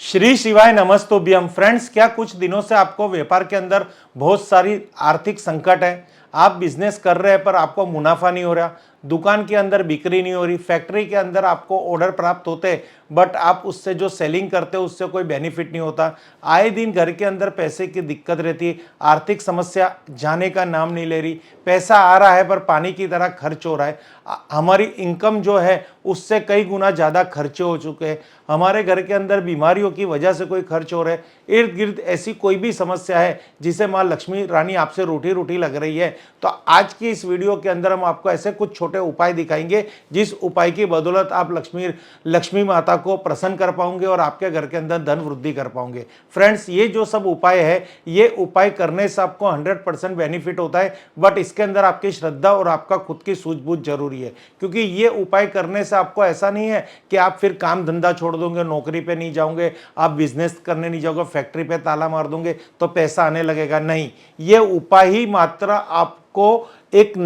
श्री शिवाय नमस्तुभ्यम। फ्रेंड्स, क्या कुछ दिनों से आपको व्यापार के अंदर बहुत सारी आर्थिक संकट है। आप बिजनेस कर रहे हैं पर आपको मुनाफा नहीं हो रहा, दुकान के अंदर बिक्री नहीं हो रही, फैक्ट्री के अंदर आपको ऑर्डर प्राप्त होते बट आप उससे जो सेलिंग करते हो उससे कोई बेनिफिट नहीं होता। आए दिन घर के अंदर पैसे की दिक्कत रहती है, आर्थिक समस्या जाने का नाम नहीं ले रही, पैसा आ रहा है पर पानी की तरह खर्च हो रहा है। हमारी इनकम जो है उससे कई गुना ज़्यादा खर्चे हो चुके हैं। हमारे घर के अंदर बीमारियों की वजह से कोई खर्च हो रहा है। इर्द गिर्द ऐसी कोई भी समस्या है जिसे माँ लक्ष्मी रानी आपसे रूठी रूठी लग रही है, तो आज की इस वीडियो के अंदर हम आपको ऐसे कुछ छोटे उपाय दिखाएंगे जिस उपाय की बदौलत आप लक्ष्मी माता को प्रसन्न कर पाओगे और आपके घर के अंदर धन वृद्धि कर पाओगे। फ्रेंड्स, ये जो सब उपाय है, ये उपाय करने से आपको 100% बेनिफिट होता है, बट इसके अंदर आपकी श्रद्धा और आपका खुद की सूझबूझ जरूरी है। क्योंकि ये उपाय करने से आपको ऐसा नहीं है कि आप फिर काम धंधा छोड़ दोगे, नौकरी पे नहीं जाओगे, आप बिजनेस करने नहीं जाओगे, फैक्ट्री पे ताला मार दोगे तो पैसा आने लगेगा। नहीं, ये उपाय ही मात्र आपको एक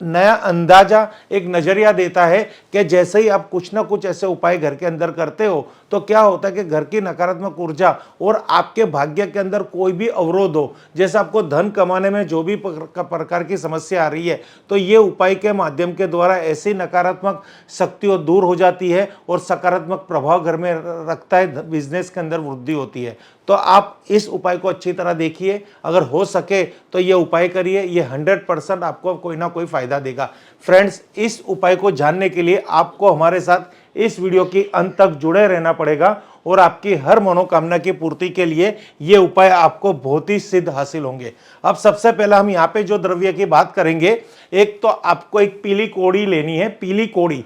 नया अंदाजा, एक नजरिया देता है कि जैसे ही आप कुछ ना कुछ ऐसे उपाय घर के अंदर करते हो तो क्या होता है कि घर की नकारात्मक ऊर्जा और आपके भाग्य के अंदर कोई भी अवरोध हो, जैसे आपको धन कमाने में जो भी प्रकार की समस्या आ रही है, तो ये उपाय के माध्यम के द्वारा ऐसी नकारात्मक शक्तियां दूर हो जाती है और सकारात्मक प्रभाव घर में रखता है, बिजनेस के अंदर वृद्धि होती है। तो आप इस उपाय को अच्छी तरह देखिए, अगर हो सके तो ये उपाय करिए, ये 100% आपको कोई ना कोई फायदा देगा। फ्रेंड्स, इस उपाय को जानने के लिए आपको हमारे साथ इस वीडियो की अंत तक जुड़े रहना पड़ेगा और आपकी हर मनोकामना की पूर्ति के लिए ये उपाय आपको बहुत ही सिद्ध हासिल होंगे। अब सबसे पहले हम यहाँ पे जो द्रव्य की बात करेंगे, एक तो आपको एक पीली कौड़ी लेनी है। पीली कौड़ी,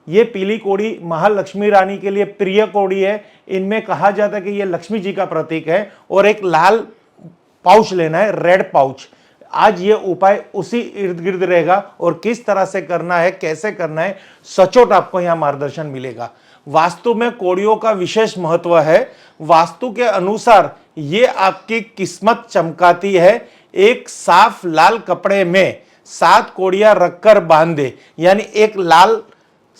ये पीली कौड़ी महालक्ष्मी रानी के लिए प्रिय कौड़ी है। इनमें कहा जाता है कि ये लक्ष्मी जी का प्रतीक है। और एक लाल पाउच लेना है, रेड पाउच। आज ये उपाय उसी इर्द गिर्द रहेगा और किस तरह से करना है, कैसे करना है, सचोट आपको यहां मार्गदर्शन मिलेगा। वास्तु में कौड़ियों का विशेष महत्व है। वास्तु के अनुसार ये आपकी किस्मत चमकाती है। एक साफ लाल कपड़े में 7 कौड़ियां रखकर बांध दे, यानी एक लाल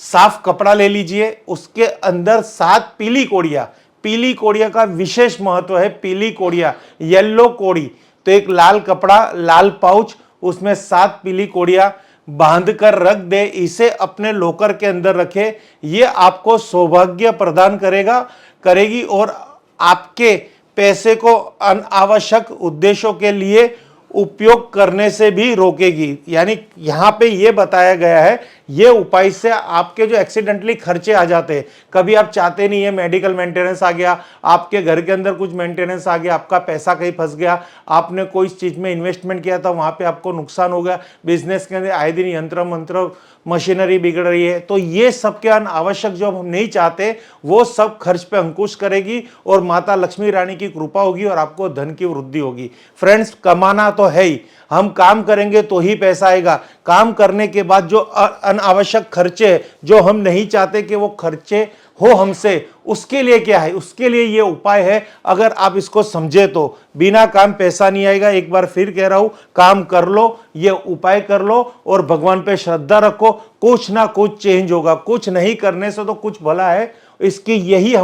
साफ कपड़ा ले लीजिए, उसके अंदर 7 पीली कौड़ियां। पीली कौड़ियां का विशेष महत्व है। पीली कौड़ियां, येलो कौड़ी, तो एक लाल कपड़ा, लाल पाउच, उसमें 7 पीली कौड़ियां बांध कर रख दे। इसे अपने लॉकर के अंदर रखे। ये आपको सौभाग्य प्रदान करेगी और आपके पैसे को अनावश्यक उद्देश्यों के लिए उपयोग करने से भी रोकेगी। यानी यहां पे ये बताया गया है, ये उपाय से आपके जो एक्सीडेंटली खर्चे आ जाते हैं, कभी आप चाहते नहीं है, मेडिकल मेंटेनेंस आ गया, आपके घर के अंदर कुछ मेंटेनेंस आ गया, आपका पैसा कहीं फंस गया, आपने कोई चीज में इन्वेस्टमेंट किया था, वहां पे आपको नुकसान हो गया, बिजनेस के अंदर आए दिन यंत्र मंत्र मशीनरी बिगड़ रही है, तो ये सब के अनावश्यक जो हम नहीं चाहते वो सब खर्च पे अंकुश करेगी और माता लक्ष्मी रानी की कृपा होगी और आपको धन की वृद्धि होगी। फ्रेंड्स, कमाना तो है ही, हम काम करेंगे तो ही पैसा आएगा। काम करने के बाद जो अनावश्यक खर्चे, जो हम नहीं चाहते कि वो खर्चे हो हमसे, उसके लिए क्या है, उसके लिए ये उपाय है। अगर आप इसको समझे तो बिना काम पैसा नहीं आएगा। एक बार फिर कह रहा हूं, काम कर लो, ये उपाय कर लो और भगवान पे श्रद्धा रखो, कुछ ना कुछ चेंज होगा। कुछ नहीं करने से तो कुछ भला है। इसकी यही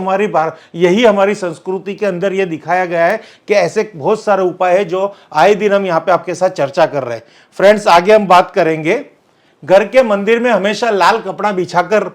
हमारी संस्कृति के अंदर ये दिखाया गया है कि ऐसे बहुत सारे उपाय है जो आए दिन हम यहाँ पे आपके साथ चर्चा कर रहे हैं। फ्रेंड्स, आगे हम बात करेंगे, घर के मंदिर में हमेशा लाल कपड़ा बिछाकर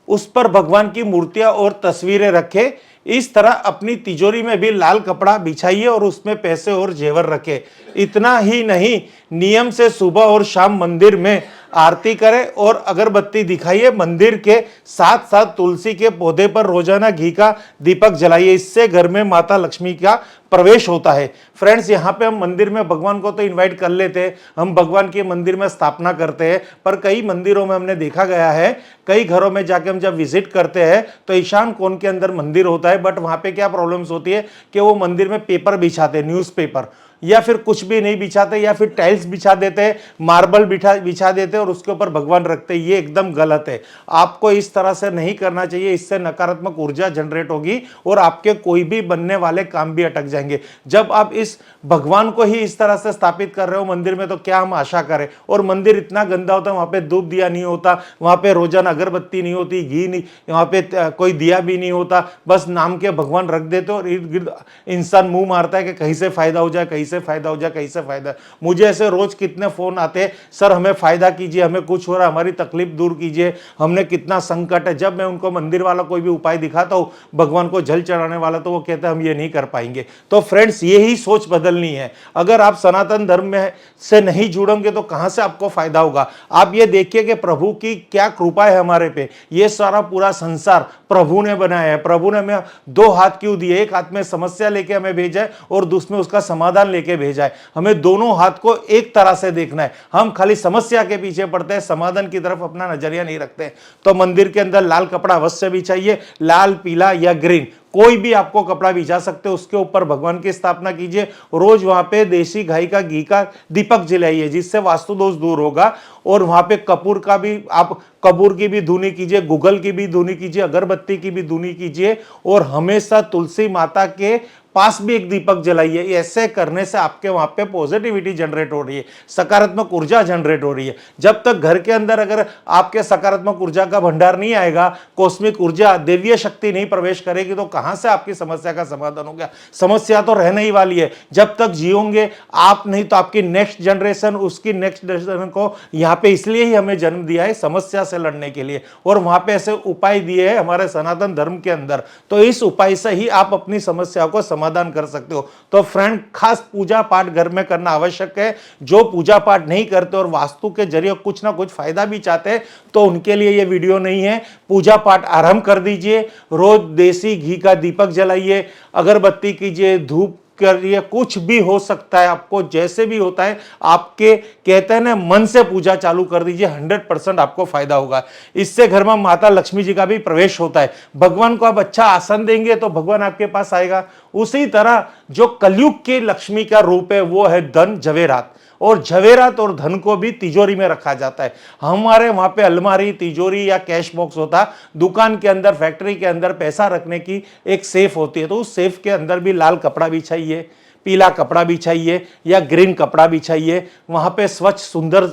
उस पर भगवान की मूर्तियां और तस्वीरें रखें। इस तरह अपनी तिजोरी में भी लाल कपड़ा बिछाइए और उसमें पैसे और जेवर रखें। इतना ही नहीं, नियम से सुबह और शाम मंदिर में आरती करें और अगरबत्ती दिखाइए। मंदिर के साथ साथ तुलसी के पौधे पर रोजाना घी का दीपक जलाइए। इससे घर में माता लक्ष्मी का प्रवेश होता है। फ्रेंड्स, यहाँ पे हम मंदिर में भगवान को तो इनवाइट कर लेते हैं, हम भगवान के मंदिर में स्थापना करते हैं, पर कई मंदिरों में हमने देखा गया है, कई घरों में जाके हम जब विजिट करते हैं तो ईशान कोण के अंदर मंदिर होता है, बट वहां पे क्या प्रॉब्लम्स होती है कि वो मंदिर में पेपर बिछाते हैं, न्यूज़पेपर। या फिर कुछ भी नहीं बिछाते, या फिर टाइल्स बिछा देते, मार्बल बिछा देते और उसके ऊपर भगवान रखते, ये एकदम गलत है। आपको इस तरह से नहीं करना चाहिए, इससे नकारात्मक ऊर्जा जनरेट होगी और आपके कोई भी बनने वाले काम भी अटक जाएंगे। जब आप इस भगवान को ही इस तरह से स्थापित कर रहे हो मंदिर में, तो क्या हम आशा करें। और मंदिर इतना गंदा होता है, वहां पे धूप दिया नहीं होता, वहां पे रोजाना अगरबत्ती नहीं होती, घी नहीं, वहां पे कोई दिया भी नहीं होता, बस नाम के भगवान रख देते और इर्द गिर्द इंसान मुंह मारता है कि कहीं से फायदा हो जाए, कहीं से फायदा हो जाए, कहीं से फायदा। मुझे ऐसे रोज कितने फोन आते हैं, सर हमें फायदा कीजिए, हमें कुछ हो रहा है, हमारी तकलीफ दूर कीजिए, हमने कितना संकट है। जब मैं उनको मंदिर वाला कोई भी उपाय दिखाता हूं, भगवान को जल चढ़ाने वाला, तो वो कहते हैं हम ये नहीं कर पाएंगे। तो फ्रेंड्स, यही सोच बदलनी है। अगर आप सनातन धर्म में से नहीं जुड़ोगे तो कहां से आपको फायदा होगा। आप ये देखिए कि प्रभु की क्या कृपा है हमारे पे। ये सारा पूरा संसार प्रभु ने बनाया है। प्रभु ने हमें दो हाथ क्यों दिए, एक हाथ में समस्या लेके हमें भेजा है और दूसरे में उसका समाधान लेके भेजा है। हमें दोनों हाथ को एक तरह से देखना है। हम खाली समस्या के पीछे पड़ते हैं, समाधान की तरफ अपना नजरिया नहीं रखते। तो मंदिर के अंदर लाल कपड़ा अवश्य भी चाहिए, लाल, पीला या ग्रीन, कोई भी आपको कपड़ा बिछा सकते हो, उसके ऊपर भगवान की स्थापना कीजिए। रोज वहां पे देसी गाय का घी का दीपक जलाइए, जिससे वास्तु दोष दूर होगा। और वहां पे कपूर का भी, आप कपूर की भी धुनी कीजिए, गूगल की भी धुनी कीजिए, अगरबत्ती की भी धुनी कीजिए और हमेशा तुलसी माता के पास भी एक दीपक जलाइए। ऐसे करने से आपके वहां पे पॉजिटिविटी जनरेट हो रही है, सकारात्मक ऊर्जा जनरेट हो रही है। जब तक घर के अंदर अगर आपके सकारात्मक ऊर्जा का भंडार नहीं आएगा, कॉस्मिक ऊर्जा, देवीय शक्ति नहीं प्रवेश करेगी, तो कहां से आपकी समस्या का समाधान हो गया। समस्या तो रहने ही वाली है। जब तक जियोगे आप, नहीं तो आपकी नेक्स्ट जनरेशन, उसकी नेक्स्ट जनरेशन को। यहां पे इसलिए ही हमें जन्म दिया है, समस्या से लड़ने के लिए, और वहां पे ऐसे उपाय दिए हैं हमारे सनातन धर्म के अंदर। तो इस उपाय से ही आप अपनी समस्या को समाधान कर सकते हो। तो फ्रेंड, खास पूजा पाठ घर में करना आवश्यक है। जो पूजा पाठ नहीं करते और वास्तु के जरिए कुछ ना कुछ फायदा भी चाहते हैं, तो उनके लिए ये वीडियो नहीं है। पूजा पाठ आरंभ कर दीजिए, रोज देसी घी का दीपक जलाइए, अगरबत्ती कीजिए, धूप करिए, कुछ भी हो सकता है आपको, जैसे भी होता है। आपके कहते हैं ना, मन से पूजा चालू कर दीजिए, 100% आपको फायदा होगा। इससे घर में माता लक्ष्मी जी का भी प्रवेश होता है। भगवान को आप अच्छा आसन देंगे तो भगवान आपके पास आएगा। उसी तरह जो कलयुग के लक्ष्मी का रूप है वो है धन, जवेरात। और जवेरात और धन को भी तिजोरी में रखा जाता है। हमारे वहां पे अलमारी, तिजोरी या कैश बॉक्स होता, दुकान के अंदर, फैक्ट्री के अंदर पैसा रखने की एक सेफ होती है। तो उस सेफ के अंदर भी लाल कपड़ा बिछाइए, पीला कपड़ा बिछाइए या ग्रीन कपड़ा बिछाइए। वहां पे स्वच्छ सुंदर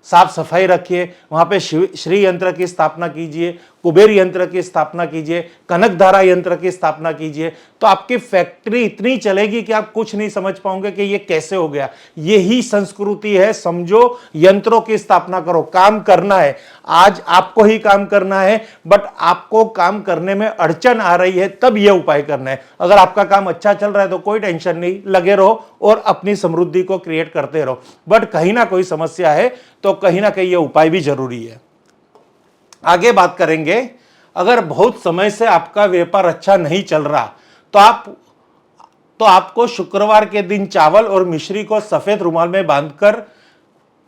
साफ सफाई रखिए। वहां पे श्री यंत्र की स्थापना कीजिए, कुबेर यंत्र की स्थापना कीजिए, कनकधारा यंत्र की स्थापना कीजिए। तो आपकी फैक्ट्री इतनी चलेगी कि आप कुछ नहीं समझ पाओगे कि ये कैसे हो गया। यही संस्कृति है। समझो, यंत्रों की स्थापना करो, काम करना है। आज आपको ही काम करना है, बट आपको काम करने में अड़चन आ रही है, तब यह उपाय करना है। अगर आपका काम अच्छा चल रहा है तो कोई टेंशन नहीं, लगे रहो और अपनी समृद्धि को क्रिएट करते रहो। बट कहीं ना कोई समस्या है तो कहीं ना कहीं यह उपाय भी जरूरी है। आगे बात करेंगे, अगर बहुत समय से आपका व्यापार अच्छा नहीं चल रहा, तो आपको शुक्रवार के दिन चावल और मिश्री को सफेद रुमाल में बांधकर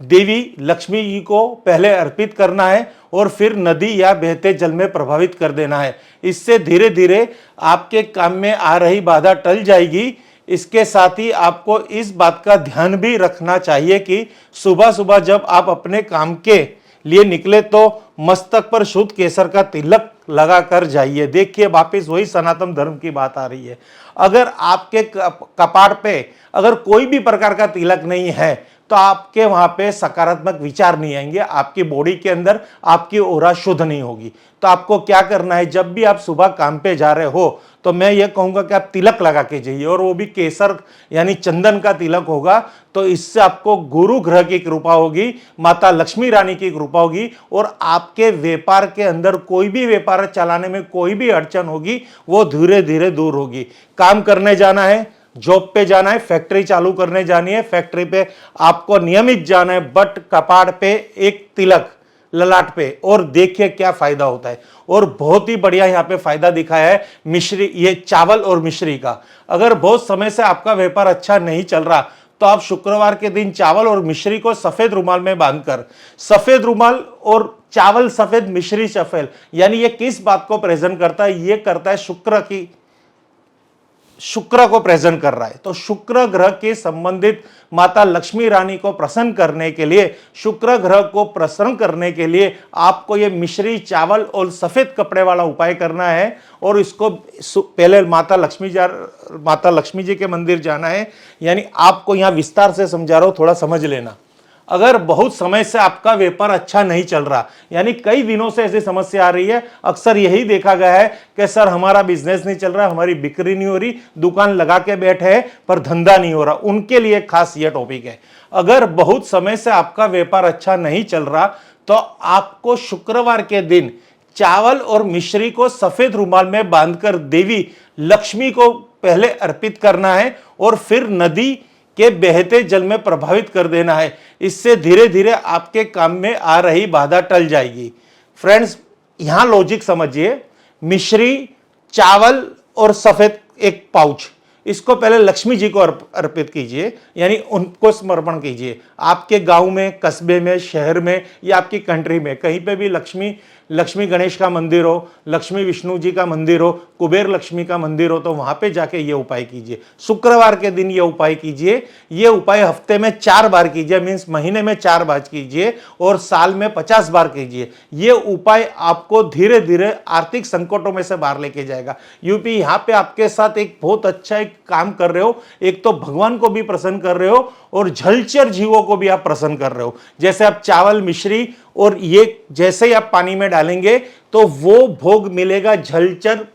देवी लक्ष्मी जी को पहले अर्पित करना है और फिर नदी या बहते जल में प्रभावित कर देना है। इससे धीरे धीरे आपके काम में आ रही बाधा टल जाएगी। इसके साथ ही आपको इस बात का ध्यान भी रखना चाहिए कि सुबह सुबह जब आप अपने काम के लिए निकले तो मस्तक पर शुद्ध केसर का तिलक लगाकर जाइए। देखिए, वापिस वही सनातन धर्म की बात आ रही है। अगर आपके कपाट पे अगर कोई भी प्रकार का तिलक नहीं है तो आपके वहां पे सकारात्मक विचार नहीं आएंगे, आपकी बॉडी के अंदर आपकी ऑरा शुद्ध नहीं होगी। तो आपको क्या करना है, जब भी आप सुबह काम पे जा रहे हो तो मैं ये कहूंगा कि आप तिलक लगा के जाइए, और वो भी केसर यानी चंदन का तिलक होगा। तो इससे आपको गुरु ग्रह की कृपा होगी, माता लक्ष्मी रानी की कृपा होगी, और आपके व्यापार के अंदर कोई भी व्यापार चलाने में कोई भी अड़चन होगी वो धीरे धीरे दूर होगी। काम करने जाना है, जॉब पे जाना है, फैक्ट्री चालू करने जानी है, फैक्ट्री पे आपको नियमित जाना है, बट कपाड़ पे एक तिलक ललाट पे, और देखिए क्या फायदा होता है। और बहुत ही बढ़िया यहाँ पे फायदा दिखाया है मिश्री, ये चावल और मिश्री का। अगर बहुत समय से आपका व्यापार अच्छा नहीं चल रहा तो आप शुक्रवार के दिन चावल और मिश्री को सफेद रुमाल में बांधकर, सफेद रुमाल और चावल सफेद, मिश्री सफेद, यानी ये किस बात को प्रेजेंट करता है, ये करता है शुक्र को प्रेजेंट कर रहा है। तो शुक्र ग्रह के संबंधित माता लक्ष्मी रानी को प्रसन्न करने के लिए, शुक्र ग्रह को प्रसन्न करने के लिए आपको ये मिश्री, चावल और सफेद कपड़े वाला उपाय करना है। और इसको पहले माता लक्ष्मी जी के मंदिर जाना है। यानी आपको यहां विस्तार से समझा रहा हूं, थोड़ा समझ लेना। अगर बहुत समय से आपका व्यापार अच्छा नहीं चल रहा, यानी कई दिनों से ऐसी समस्या आ रही है, अक्सर यही देखा गया है कि सर हमारा बिजनेस नहीं चल रहा, हमारी बिक्री नहीं हो रही, दुकान लगा के बैठे हैं पर धंधा नहीं हो रहा, उनके लिए खास यह टॉपिक है। अगर बहुत समय से आपका व्यापार अच्छा नहीं चल रहा तो आपको शुक्रवार के दिन चावल और मिश्री को सफेद रुमाल में बांधकर देवी लक्ष्मी को पहले अर्पित करना है और फिर नदी के बहते जल में प्रभावित कर देना है। इससे धीरे धीरे आपके काम में आ रही बाधा टल जाएगी। फ्रेंड्स, यहां लॉजिक समझिए। मिश्री, चावल और सफेद एक पाउच, इसको पहले लक्ष्मी जी को अर्पित कीजिए, यानी उनको समर्पण कीजिए। आपके गांव में, कस्बे में, शहर में या आपकी कंट्री में कहीं पे भी लक्ष्मी गणेश का मंदिर हो, लक्ष्मी विष्णु जी का मंदिर हो, कुबेर लक्ष्मी का मंदिर हो, तो वहां पे जाके ये उपाय कीजिए। शुक्रवार के दिन ये उपाय कीजिए। ये उपाय हफ्ते में 4 बार कीजिए, मीन्स महीने में 4 बार कीजिए और साल में 50 बार कीजिए। ये उपाय आपको धीरे धीरे आर्थिक संकटों में से बाहर लेके जाएगा। यूपी यहाँ पे आपके साथ एक बहुत अच्छा एक काम कर रहे हो। एक तो भगवान को भी प्रसन्न कर रहे हो और जलचर जीवों को भी आप प्रसन्न कर रहे हो। जैसे आप चावल, मिश्री और ये जैसे ही आप पानी में डालेंगे तो वो भोग मिलेगा जलचर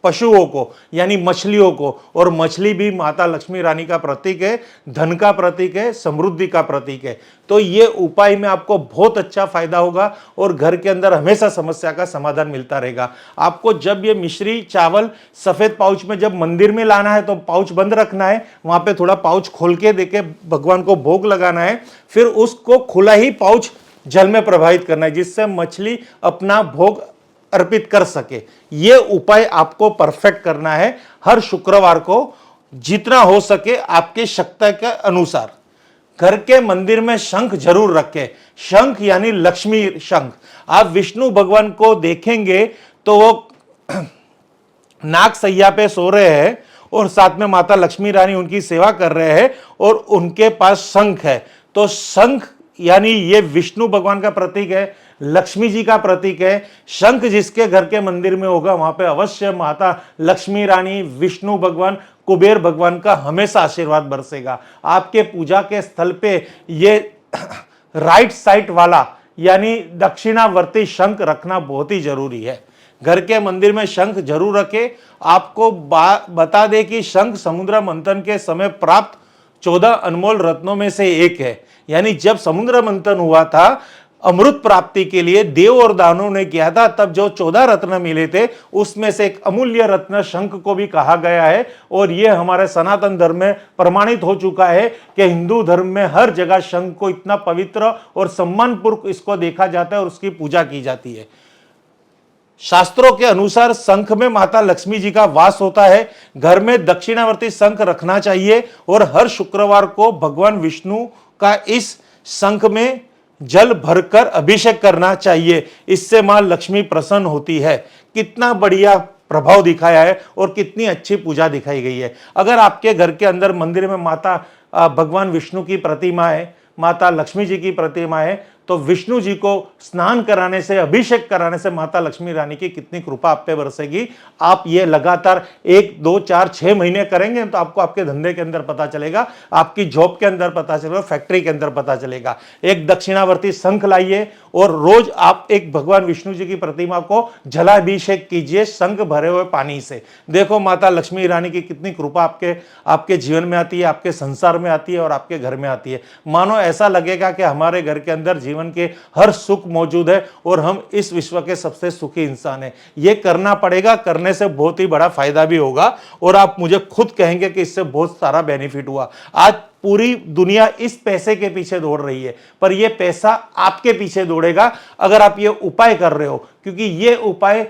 पशुओं को, यानी मछलियों को। और मछली भी माता लक्ष्मी रानी का प्रतीक है, धन का प्रतीक है, समृद्धि का प्रतीक है। तो ये उपाय में आपको बहुत अच्छा फायदा होगा और घर के अंदर हमेशा समस्या का समाधान मिलता रहेगा। आपको जब ये मिश्री, चावल सफेद पाउच में जब मंदिर में लाना है तो पाउच बंद रखना है, वहां पे थोड़ा पाउच खोल के देके भगवान को भोग लगाना है। फिर उसको खुला ही पाउच जल में प्रवाहित करना है, जिससे मछली अपना भोग अर्पित कर सके। यह उपाय आपको परफेक्ट करना है हर शुक्रवार को, जितना हो सके आपके शक्ति के अनुसार। घर के मंदिर में शंख जरूर रखें। शंख यानी लक्ष्मी शंख। आप विष्णु भगवान को देखेंगे तो वो नाग सैया पे सो रहे हैं और साथ में माता लक्ष्मी रानी उनकी सेवा कर रहे हैं और उनके पास शंख है। तो शंख यानी ये विष्णु भगवान का प्रतीक है, लक्ष्मी जी का प्रतीक है। शंख जिसके घर के मंदिर में होगा वहां पे अवश्य माता लक्ष्मी रानी, विष्णु भगवान, कुबेर भगवान का हमेशा आशीर्वाद बरसेगा। आपके पूजा के स्थल पे ये राइट साइड वाला यानी दक्षिणावर्ती शंख रखना बहुत ही जरूरी है। घर के मंदिर में शंख जरूर रखें। आपको बता दें कि शंख समुद्र मंथन के समय प्राप्त 14 अनमोल रत्नों में से एक है। यानी जब समुद्र मंथन हुआ था अमृत प्राप्ति के लिए देव और दानवों ने किया था, तब जो 14 रत्न मिले थे उसमें से एक अमूल्य रत्न शंख को भी कहा गया है। और यह हमारे सनातन धर्म में प्रमाणित हो चुका है कि हिंदू धर्म में हर जगह शंख को इतना पवित्र और सम्मानपूर्वक इसको देखा जाता है और उसकी पूजा की जाती है। शास्त्रों के अनुसार शंख में माता लक्ष्मी जी का वास होता है। घर में दक्षिणावर्ती शंख रखना चाहिए और हर शुक्रवार को भगवान विष्णु का इस शंख में जल भरकर अभिषेक करना चाहिए। इससे मां लक्ष्मी प्रसन्न होती है। कितना बढ़िया प्रभाव दिखाया है और कितनी अच्छी पूजा दिखाई गई है। अगर आपके घर के अंदर मंदिर में माता भगवान विष्णु की प्रतिमा है, माता लक्ष्मी जी की प्रतिमा है, तो विष्णु जी को स्नान कराने से, अभिषेक कराने से माता लक्ष्मी रानी की कितनी कृपा आप पे बरसेगी। आप ये लगातार 1, 2, 4, 6 महीने करेंगे तो आपको आपके धंधे के अंदर पता चलेगा, आपकी जॉब के अंदर पता चलेगा, फैक्ट्री के अंदर पता चलेगा। एक दक्षिणावर्ती शंख लाइए और रोज आप एक भगवान विष्णु जी की प्रतिमा को जलाभिषेक कीजिए शंख भरे हुए पानी से। देखो माता लक्ष्मी रानी की कितनी कृपा आपके जीवन में आती है, आपके संसार में आती है और आपके घर में आती है। मानो ऐसा लगेगा कि हमारे घर के अंदर जीवन के हर सुख मौजूद है और हम इस विश्व के सबसे सुखी इंसान हैं। यह करना पड़ेगा, करने से बहुत ही बड़ा फायदा भी होगा और आप मुझे खुद कहेंगे कि इससे बहुत सारा बेनिफिट हुआ। आज पूरी दुनिया इस पैसे के पीछे दौड़ रही है, पर यह पैसा आपके पीछे दौड़ेगा अगर आप ये उपाय कर रहे हो, क्योंकि ये उपाय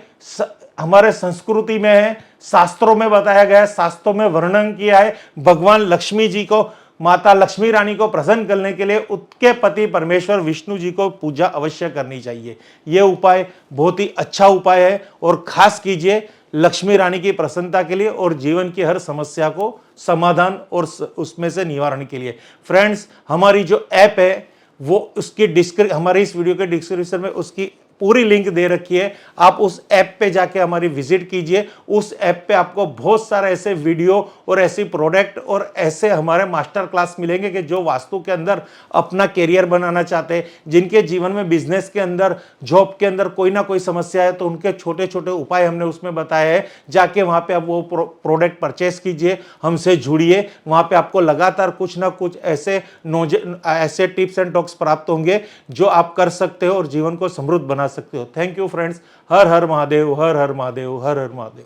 हमारे संस्कृति में है, शास्त्रों में बताया गया है, शास्त्रों में वर्णन किया है। भगवान लक्ष्मी जी को, माता लक्ष्मी रानी को प्रसन्न करने के लिए उनके पति परमेश्वर विष्णु जी को पूजा अवश्य करनी चाहिए। यह उपाय बहुत ही अच्छा उपाय है और खास कीजिए लक्ष्मी रानी की प्रसन्नता के लिए और जीवन की हर समस्या को समाधान और उसमें से निवारण के लिए। फ्रेंड्स, हमारी जो ऐप है वो उसकी हमारे इस वीडियो के डिस्क्रिप्शन में उसकी पूरी लिंक दे रखी है। आप उस ऐप पे जाके हमारी विजिट कीजिए। उस ऐप पे आपको बहुत सारे ऐसे वीडियो और ऐसी प्रोडक्ट और ऐसे हमारे मास्टर क्लास मिलेंगे कि जो वास्तु के अंदर अपना कैरियर बनाना चाहते हैं, जिनके जीवन में बिजनेस के अंदर, जॉब के अंदर कोई ना कोई समस्या है, तो उनके छोटे छोटे उपाय हमने उसमें बताए हैं। जाके वहां पे आप वो प्रोडक्ट परचेस कीजिए, हमसे जुड़िए। वहां पे आपको लगातार कुछ ना कुछ ऐसे टिप्स एंड टॉक्स प्राप्त होंगे जो आप कर सकते हो और जीवन को समृद्ध बना सकते हो। Thank you friends. Her her Mahadev, her her Mahadev, her her Mahadev.